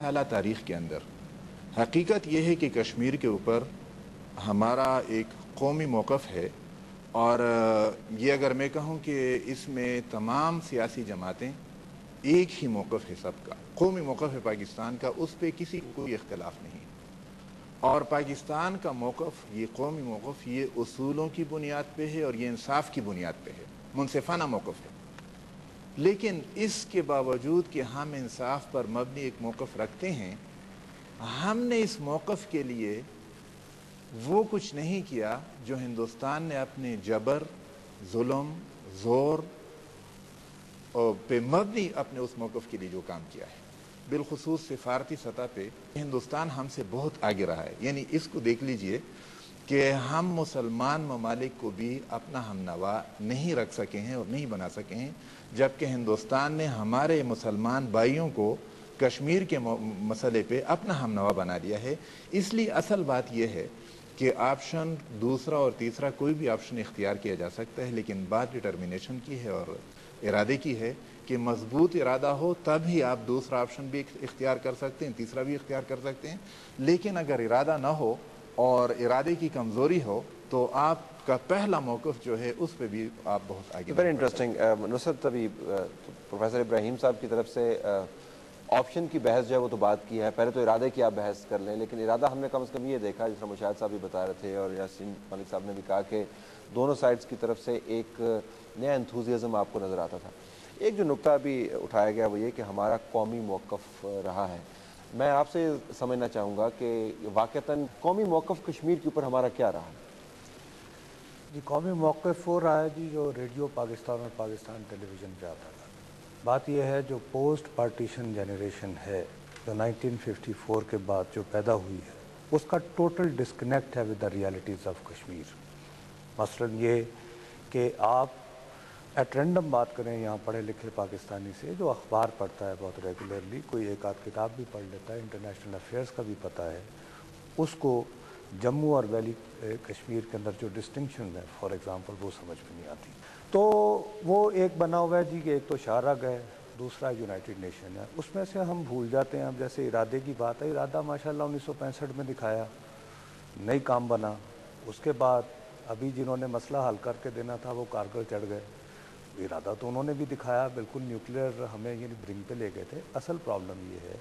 اعلیٰ تاریخ کے اندر حقیقت یہ ہے کہ کشمیر کے اوپر ہمارا ایک قومی موقف ہے، اور یہ اگر میں کہوں کہ اس میں تمام سیاسی جماعتیں ایک ہی موقف ہے، سب کا قومی موقف ہے پاکستان کا، اس پہ کسی کو کوئی اختلاف نہیں۔ اور پاکستان کا موقف، یہ قومی موقف، یہ اصولوں کی بنیاد پہ ہے اور یہ انصاف کی بنیاد پہ ہے، منصفانہ موقف ہے۔ لیکن اس کے باوجود کہ ہم انصاف پر مبنی ایک موقف رکھتے ہیں، ہم نے اس موقف کے لیے وہ کچھ نہیں کیا جو ہندوستان نے اپنے جبر، ظلم، زور پہ مبنی اپنے اس موقف کے لیے جو کام کیا ہے۔ بالخصوص سفارتی سطح پہ ہندوستان ہم سے بہت آگے رہا ہے۔ یعنی اس کو دیکھ لیجئے کہ ہم مسلمان ممالک کو بھی اپنا ہم نوا نہیں رکھ سکے ہیں اور نہیں بنا سکے ہیں، جبکہ ہندوستان نے ہمارے مسلمان بھائیوں کو کشمیر کے مسئلے پہ اپنا ہم نوا بنا لیا ہے۔ اس لیے اصل بات یہ ہے کہ آپشن دوسرا اور تیسرا کوئی بھی آپشن اختیار کیا جا سکتا ہے، لیکن بات ڈٹرمنیشن کی ہے اور ارادے کی ہے کہ مضبوط ارادہ ہو تب ہی آپ دوسرا آپشن بھی اختیار کر سکتے ہیں، تیسرا بھی اختیار کر سکتے ہیں۔ لیکن اگر ارادہ نہ ہو اور ارادے کی کمزوری ہو تو آپ کا پہلا موقف جو ہے اس پہ بھی آپ بہت آگے ویری نہیں بڑھ سکتے۔ انٹرسٹنگ نصرت، ابھی پروفیسر ابراہیم صاحب کی طرف سے آپشن کی بحث جو ہے وہ تو بات کی ہے، پہلے تو ارادے کی آپ بحث کر لیں، لیکن ارادہ ہم نے کم از کم یہ دیکھا، جس طرح مشاہد صاحب بھی بتا رہے تھے اور یاسین ملک صاحب نے بھی کہا کہ دونوں سائڈز کی طرف سے ایک نیا انتھوزیزم آپ کو نظر آتا تھا۔ ایک جو نقطہ ابھی اٹھایا گیا وہ یہ کہ ہمارا قومی موقف رہا ہے، میں آپ سے سمجھنا چاہوں گا کہ واقعتاً قومی موقف کشمیر کے اوپر ہمارا کیا رہا ہے؟ جی، قومی موقف وہ رہا ہے جی جو ریڈیو پاکستان اور پاکستان ٹیلی ویژن پہ آتا تھا۔ بات یہ ہے جو پوسٹ پارٹیشن جنریشن ہے جو 1954 کے بعد جو پیدا ہوئی ہے، اس کا ٹوٹل ڈسکنیکٹ ہے with the realities of Kashmir. مثلاً یہ کہ آپ ایٹ رینڈم بات کریں یہاں پڑھے لکھے پاکستانی سے جو اخبار پڑھتا ہے بہت ریگولرلی، کوئی ایک آدھ کتاب بھی پڑھ لیتا ہے، انٹرنیشنل افیئرس کا بھی پتہ ہے، اس کو جموں اور ویلی کشمیر کے اندر جو ڈسٹنکشن ہے فار ایگزامپل وہ سمجھ میں نہیں آتی۔ تو وہ ایک بنا ہوا ہے جی کہ ایک تو شارگ ہے، دوسرا یونائٹڈ نیشن ہے، اس میں سے ہم بھول جاتے ہیں۔ اب جیسے ارادے کی بات ہے، ارادہ ماشاءاللہ 1965 میں دکھایا، نہیں کام بنا۔ اس کے بعد ابھی جنہوں نے مسئلہ حل کر کے دینا تھا وہ کارگل چڑھ گئے، ارادہ تو انہوں نے بھی دکھایا، بالکل نیوکلیئر ہمیں یہ برنگ پہ لے گئے تھے۔ اصل پرابلم یہ ہے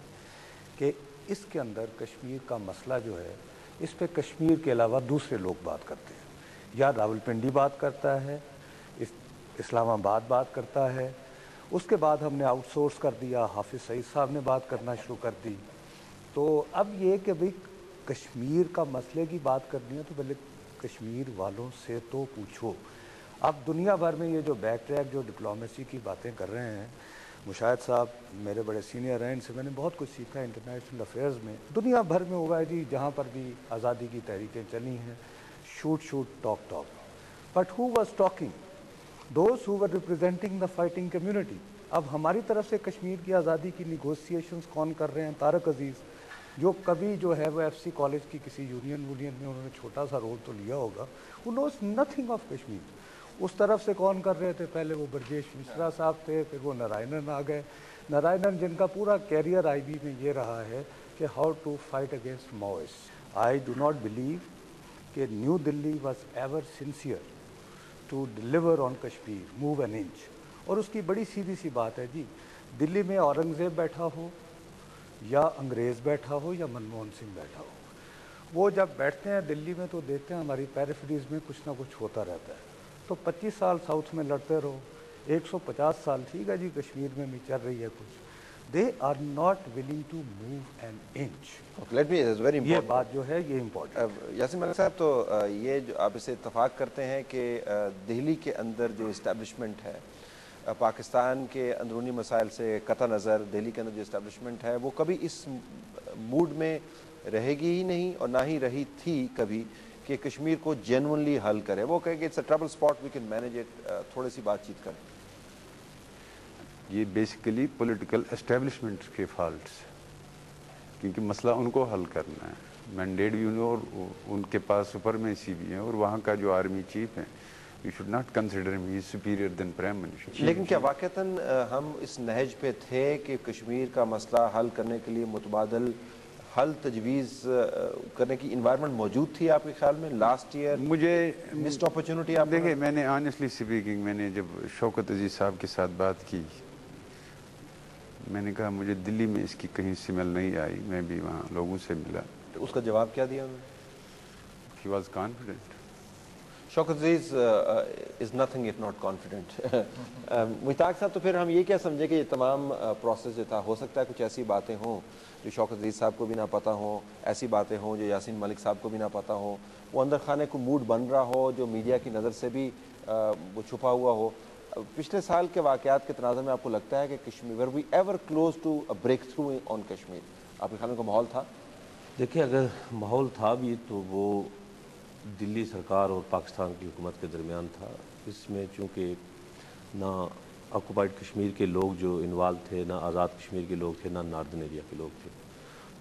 کہ اس کے اندر کشمیر کا مسئلہ جو ہے اس پہ کشمیر کے علاوہ دوسرے لوگ بات کرتے ہیں، یا راولپنڈی بات کرتا ہے، اسلام آباد بات کرتا ہے، اس کے بعد ہم نے آؤٹ سورس کر دیا، حافظ سعید صاحب نے بات کرنا شروع کر دی۔ تو اب یہ کہ بھئی کشمیر کا مسئلے کی بات کرنی ہے تو پہلے کشمیر والوں سے تو پوچھو۔ اب دنیا بھر میں یہ جو بیک ٹریک جو ڈپلومیسی کی باتیں کر رہے ہیں، مشاہد صاحب میرے بڑے سینئر ہیں، ان سے میں نے بہت کچھ سیکھا ہے انٹرنیشنل افیئرز میں۔ دنیا بھر میں ہوا ہے جی جہاں پر بھی آزادی کی تحریکیں چلی ہیں، shoot shoot talk talk, but who was talking? Those who were representing the fighting community. اب ہماری طرف سے کشمیر کی آزادی کی نیگوسیشنز کون کر رہے ہیں؟ طارق عزیز، جو کبھی جو ہے وہ ایف سی کالج کی کسی یونین میں انہوں نے چھوٹا سا رول تو لیا ہوگا، who knows nothing of Kashmir. اس طرف سے کون کر رہے تھے؟ پہلے وہ برجیش مشرا صاحب تھے، پھر وہ نارائنن آ گئے، نارائنن جن کا پورا کیریئر آئی بی میں یہ رہا ہے کہ how to fight against Maoist. I do not believe کہ New Delhi was ever sincere to deliver on Kashmir move an inch. اور اس کی بڑی سیدھی سی بات ہے جی، دلی میں اورنگزیب بیٹھا ہو یا انگریز بیٹھا ہو یا منموہن سنگھ بیٹھا ہو، وہ جب بیٹھتے ہیں دلی میں تو دیکھتے ہیں ہماری پیریفریز میں کچھ نہ کچھ ہوتا رہتا ہے۔ تو 25 سال ساؤتھ میں لڑتے رہو، 150 سال ٹھیک ہے جی کشمیر میں بھی چل رہی ہے کچھ، they are not willing to move an inch. یہ بات جو ہے یہ امپورٹنٹ۔ یاسین ملک صاحب، تو یہ جو آپ اسے اتفاق کرتے ہیں کہ دہلی کے اندر جو اسٹیبلشمنٹ ہے، پاکستان کے اندرونی مسائل سے قطع نظر دہلی کے اندر جو اسٹیبلشمنٹ ہے وہ کبھی اس موڈ میں رہے گی ہی نہیں اور نہ ہی رہی تھی کبھی کہ کشمیر کو جینونلی حل کرے؟ وہ کہے کہ it's a trouble spot, we can manage it, تھوڑی سی بات چیت کریں۔ یہ بیسیکلی پولیٹیکل اسٹیبلشمنٹ کے فالٹس، کیونکہ مسئلہ ان کو حل کرنا ہے، مینڈیٹ بھی انہوں، اور ان کے پاس سپرمیسی بھی ہے، اور وہاں کا جو آرمی چیف ہے You should not consider him he is superior than Prime Minister. لیکن کیا واقعتاً ہم اس نہج پہ تھے کہ کشمیر کا مسئلہ حل کرنے کے لیے متبادل حل تجویز کرنے کی انوائرمنٹ موجود تھی آپ کے خیال میں لاسٹ ایئر؟ مجھے مسڈ اپرچونٹی آپ دیکھیں، میں نے آنیسٹلی اسپیکنگ میں نے جب شوکت عزیز صاحب کے ساتھ بات کی، میں نے کہا مجھے دلی میں اس کی کہیں سمل نہیں آئی، میں بھی وہاں لوگوں سے ملا. اس کا جواب کیا دیا انہوں نے؟ He was confident. Shaukat Aziz is nothing if not confident. Mushtaq صاحب، تو پھر ہم یہ کیا سمجھے کہ یہ تمام پروسیس جو تھا، ہو سکتا ہے کچھ ایسی باتیں ہوں جو شوکت عزیز صاحب کو بھی نہ پتہ ہوں، ایسی باتیں ہوں جو یاسین ملک صاحب کو بھی نہ پتہ ہوں، وہ اندر خانے کو موڈ بن رہا ہو جو میڈیا کی نظر سے بھی وہ چھپا ہوا ہو. پچھلے سال کے واقعات کے تناظر میں آپ کو لگتا ہے کہ Kashmir were we ever close to a breakthrough on Kashmir? آپ کے خیال میں کوئی ماحول تھا؟ دیکھیں، اگر ماحول تھا بھی تو وہ دلی سرکار اور پاکستان کی حکومت کے درمیان تھا. اس میں چونکہ نہ آکوپائڈ کشمیر کے لوگ جو انوالو تھے، نہ آزاد کشمیر کے لوگ تھے، نہ ناردرن ایریا کے لوگ تھے،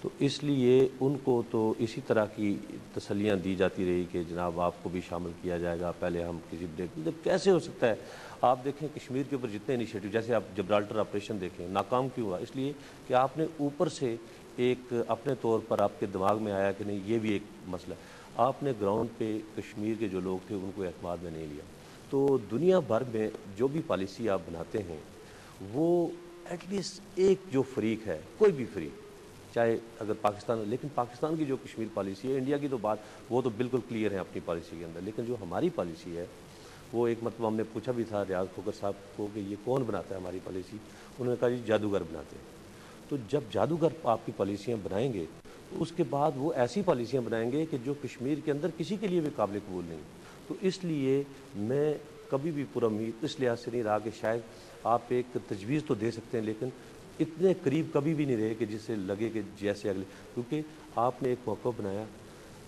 تو اس لیے ان کو تو اسی طرح کی تسلیاں دی جاتی رہی کہ جناب آپ کو بھی شامل کیا جائے گا، پہلے ہم کسی بریک. کیسے ہو سکتا ہے؟ آپ دیکھیں کشمیر کے اوپر جتنے انیشیٹو، جیسے آپ جبرالٹر آپریشن دیکھیں، ناکام کیوں ہوا؟ اس لیے کہ آپ نے اوپر سے ایک اپنے طور پر آپ کے دماغ میں آیا کہ نہیں یہ بھی ایک مسئلہ ہے. آپ نے گراؤنڈ پہ کشمیر کے جو لوگ تھے ان کو اعتماد میں نہیں لیا. تو دنیا بھر میں جو بھی پالیسی آپ بناتے ہیں وہ ایٹ لیسٹ ایک جو فریق ہے، کوئی بھی فریق، چاہے اگر پاکستان، لیکن پاکستان کی جو کشمیر پالیسی ہے، انڈیا کی تو بات وہ تو بالکل کلیئر ہے اپنی پالیسی کے اندر، لیکن جو ہماری پالیسی ہے وہ ایک مرتبہ ہم نے پوچھا بھی تھا ریاض کھوکر صاحب کو کہ یہ کون بناتا ہے ہماری پالیسی؟ انہوں نے کہا جی جادوگر بناتے ہیں. تو جب جادوگر آپ کی پالیسیاں بنائیں گے تو اس کے بعد وہ ایسی پالیسیاں بنائیں گے کہ جو کشمیر کے اندر کسی کے لیے بھی قابل قبول نہیں. تو اس لیے میں کبھی بھی پر امید اس لحاظ سے نہیں رہا کہ شاید آپ ایک تجویز تو دے سکتے ہیں لیکن اتنے قریب کبھی بھی نہیں رہے کہ جس سے لگے کہ جیسے اگلے، کیونکہ آپ نے ایک موقع بنایا،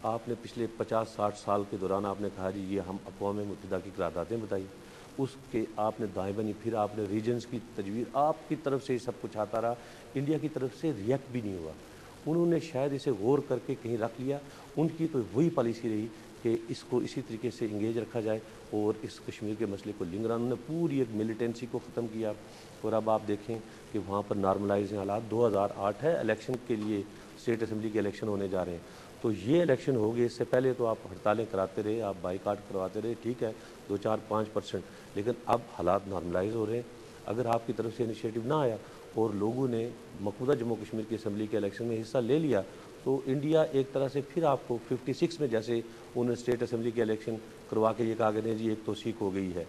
آپ نے پچھلے 50-60 سال کے دوران آپ نے کہا جی یہ ہم اقوام متحدہ کی قراردادیں بتائی، اس کے آپ نے دائیں بنی، پھر آپ نے ریجنز کی تجویز، آپ کی طرف سے یہ سب کچھ آتا رہا، انڈیا کی طرف سے ریئیکٹ بھی نہیں ہوا. انہوں نے شاید اسے غور کر کے کہیں رکھ لیا. ان کی تو وہی پالیسی رہی کہ اس کو اسی طریقے سے انگیج رکھا جائے اور اس کشمیر کے مسئلے کو لنگر. انہوں نے پوری ایک ملیٹنسی کو ختم کیا اور اب آپ دیکھیں کہ وہاں پر نارملائز ہیں حالات. 2008 ہے الیکشن کے لیے، اسٹیٹ اسمبلی کے الیکشن ہونے جا رہے ہیں، تو یہ الیکشن ہو گئے. اس سے پہلے تو آپ ہڑتالیں کراتے رہے، آپ بائیکاٹ کرواتے رہے، ٹھیک ہے 2-4-5%، لیکن اب حالات نارملائز ہو رہے ہیں. اگر آپ کی طرف سے انیشیٹو نہ آیا اور لوگوں نے مقبوضہ جموں کشمیر کی اسمبلی کے الیکشن میں حصہ لے لیا تو انڈیا ایک طرح سے پھر آپ کو 56 میں جیسے انہوں نے اسٹیٹ اسمبلی کے الیکشن کروا کے یہ کہا کہ نہیں جی ایک توثیق ہو گئی ہے،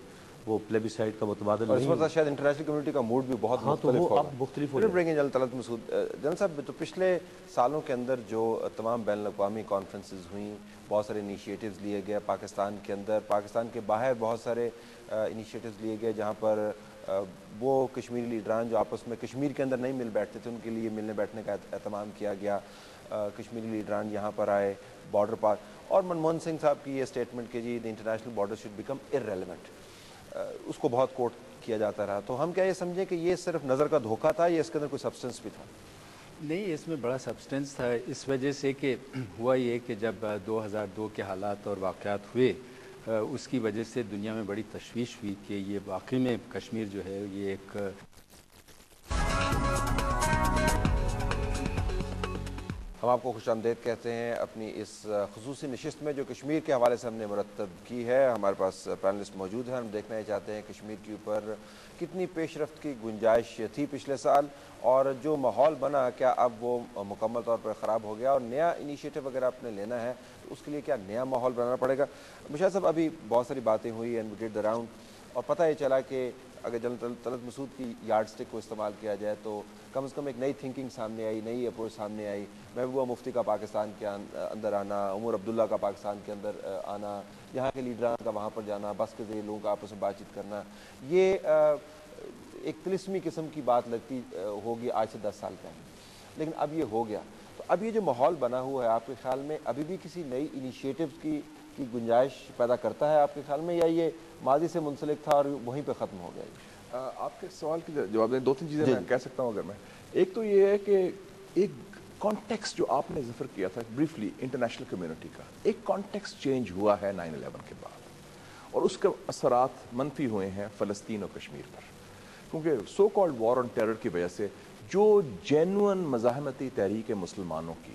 وہ پلیبیسائڈ کا متبادل اور اس نہیں. وقت شاید انٹرنیشنل کمیونٹی کا موڈ بھی بہت ہاں تو مختلف وہ ہوگا. اب مختلف ہو جائے. جنرل طلعت مسعود، جنرل صاحب، تو پچھلے سالوں کے اندر جو تمام بین الاقوامی کانفرنسز ہوئیں، بہت سارے انیشیٹوز لیے گئے پاکستان کے اندر، پاکستان کے باہر بہت سارے انیشیٹوز لیے گئے جہاں پر وہ کشمیری لیڈران جو آپس میں کشمیر کے اندر نہیں مل بیٹھتے تھے ان کے لیے ملنے بیٹھنے کا اہتمام کیا گیا. کشمیری لیڈران یہاں پر آئے بارڈر پار، اور منموہن سنگھ صاحب کی یہ اسٹیٹمنٹ کہ جی the international border should become irrelevant, اس کو بہت کوٹ کیا جاتا رہا. تو ہم کیا یہ سمجھیں کہ یہ صرف نظر کا دھوکہ تھا یا اس کے اندر کوئی سبسٹنس بھی تھا؟ نہیں، اس میں بڑا سبسٹنس تھا، اس وجہ سے کہ ہوا یہ کہ جب 2002 کے حالات اور واقعات ہوئے اس کی وجہ سے دنیا میں بڑی تشویش ہوئی کہ یہ واقعی میں کشمیر جو ہے یہ ایک ہم آپ کو خوش آمدید کہتے ہیں اپنی اس خصوصی نشست میں جو کشمیر کے حوالے سے ہم نے مرتب کی ہے. ہمارے پاس پینلسٹ موجود ہیں. ہم دیکھنا چاہتے ہیں کشمیر کے اوپر کتنی پیش رفت کی گنجائش تھی پچھلے سال اور جو ماحول بنا کیا اب وہ مکمل طور پر خراب ہو گیا اور نیا انیشیٹو اگر آپ نے لینا ہے تو اس کے لیے کیا نیا ماحول بنانا پڑے گا. مشاہد صاحب، ابھی بہت ساری باتیں ہوئی and we did the round اور پتہ یہ چلا کہ اگر جنرل طلعت مسعود کی یارڈ سٹک کو استعمال کیا جائے تو کم از کم ایک نئی تھنکنگ سامنے آئی، نئی اپروچ سامنے آئی. محبوبہ مفتی کا پاکستان کے اندر آنا، عمر عبداللہ کا پاکستان کے اندر آنا، یہاں کے لیڈران کا وہاں پر جانا، بس کے ذریعے لوگوں کا آپس میں بات چیت کرنا، یہ ایک طلسمی قسم کی بات لگتی ہوگی آج سے 10 سال پہلے، لیکن اب یہ ہو گیا. تو اب یہ جو ماحول بنا ہوا ہے آپ کے خیال میں ابھی بھی کسی نئی انیشیٹوز کی گنجائش پیدا کرتا ہے آپ کے خیال میں، یا یہ ماضی سے منسلک تھا اور وہیں پہ ختم ہو گیا؟ آپ کے سوال کی جواب دیں. 2-3 چیزیں میں کہہ سکتا ہوں اگر میں. ایک تو یہ ہے کہ ایک کانٹیکسٹ جو آپ نے ذکر کیا تھا بریفلی انٹرنیشنل کمیونٹی کا، ایک کانٹیکسٹ چینج ہوا ہے 9/11 کے بعد اور اس کے اثرات منفی ہوئے ہیں فلسطین اور کشمیر پر، کیونکہ so called war on terror کی وجہ سے جو جینون مزاحمتی تحریک ہے مسلمانوں کی